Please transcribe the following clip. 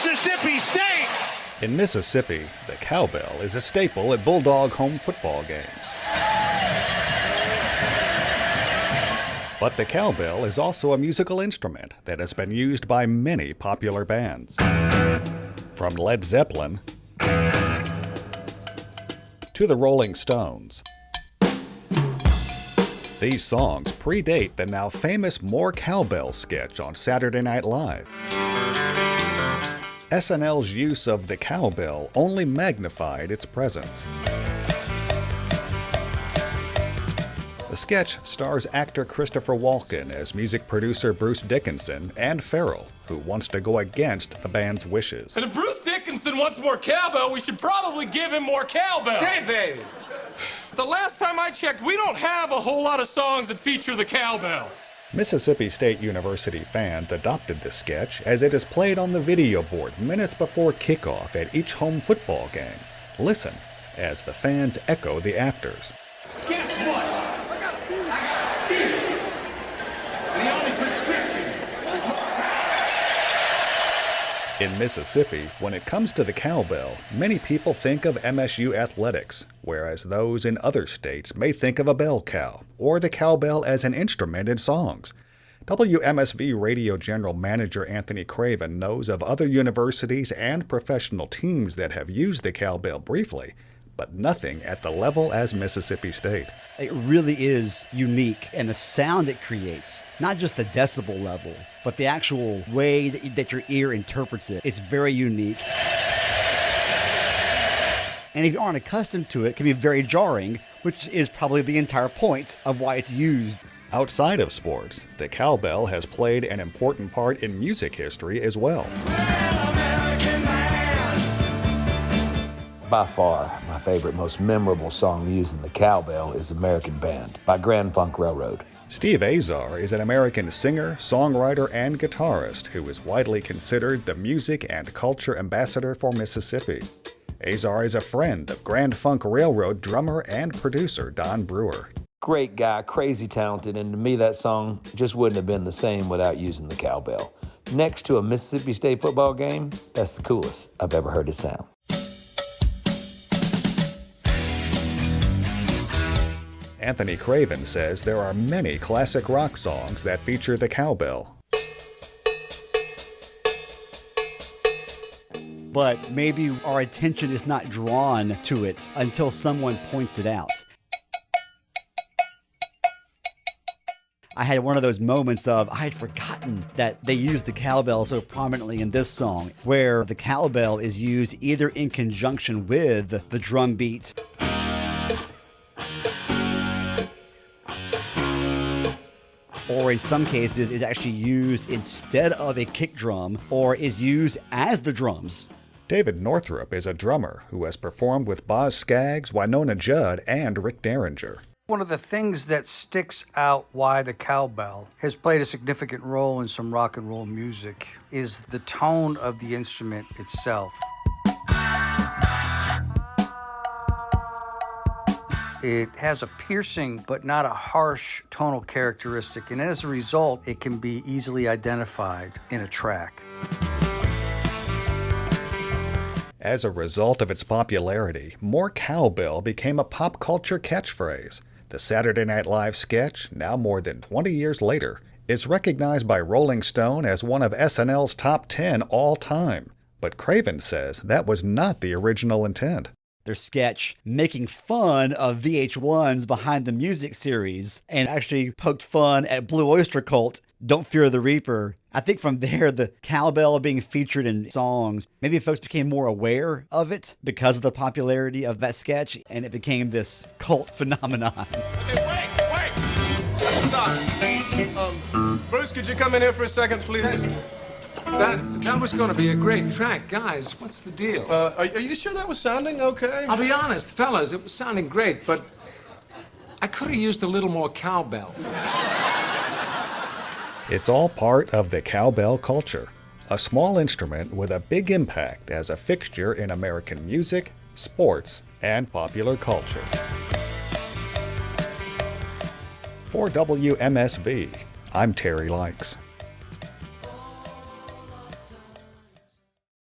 Mississippi State. In Mississippi, the cowbell is a staple at Bulldog home football games. But the cowbell is also a musical instrument that has been used by many popular bands. From Led Zeppelin to the Rolling Stones. These songs predate the now famous More Cowbell sketch on Saturday Night Live. SNL's use of the cowbell only magnified its presence. The sketch stars actor Christopher Walken as music producer Bruce Dickinson and Farrell, who wants to go against the band's wishes. And if Bruce Dickinson wants more cowbell, we should probably give him more cowbell. Say, baby. The last time I checked, we don't have a whole lot of songs that feature the cowbell. Mississippi State University fans adopted the sketch as it is played on the video board minutes before kickoff at each home football game. Listen as the fans echo the actors. Guess what? I got beer. The only prescription is more. In Mississippi, when it comes to the cowbell, many people think of MSU athletics, whereas those in other states may think of a bell cow, or the cowbell as an instrument in songs. WMSV Radio General Manager Anthony Craven knows of other universities and professional teams that have used the cowbell briefly, but nothing at the level as Mississippi State. It really is unique, and the sound it creates, not just the decibel level, but the actual way that your ear interprets it, is very unique. And if you aren't accustomed to it, it can be very jarring, which is probably the entire point of why it's used. Outside of sports, the cowbell has played an important part in music history as well. By far, my favorite, most memorable song using the cowbell is American Band by Grand Funk Railroad. Steve Azar is an American singer, songwriter, and guitarist who is widely considered the music and culture ambassador for Mississippi. Azar is a friend of Grand Funk Railroad drummer and producer Don Brewer. Great guy, crazy talented, and to me that song just wouldn't have been the same without using the cowbell. Next to a Mississippi State football game, that's the coolest I've ever heard it sound. Anthony Craven says there are many classic rock songs that feature the cowbell. But maybe our attention is not drawn to it until someone points it out. I had one of those moments of, I had forgotten that they used the cowbell so prominently in this song, where the cowbell is used either in conjunction with the drum beat or in some cases is actually used instead of a kick drum or is used as the drums. David Northrup is a drummer who has performed with Boz Scaggs, Winona Judd, and Rick Derringer. One of the things that sticks out why the cowbell has played a significant role in some rock and roll music is the tone of the instrument itself. It has a piercing but not a harsh tonal characteristic, and as a result, it can be easily identified in a track. As a result of its popularity, More Cowbell became a pop culture catchphrase. The Saturday Night Live sketch, now more than 20 years later, is recognized by Rolling Stone as one of SNL's top 10 all time. But Craven says that was not the original intent. Their sketch making fun of VH1's Behind the Music series and actually poked fun at Blue Oyster Cult, Don't Fear the Reaper. I think from there, the cowbell being featured in songs, maybe folks became more aware of it because of the popularity of that sketch, and it became this cult phenomenon. Hey, wait! Stop. Bruce, could you come in here for a second, please? That was going to be a great track. Guys, what's the deal? Are you sure that was sounding okay? I'll be honest, fellas, it was sounding great, but I could have used a little more cowbell. It's all part of the cowbell culture, a small instrument with a big impact as a fixture in American music, sports, and popular culture. For WMSV, I'm Terry Likes.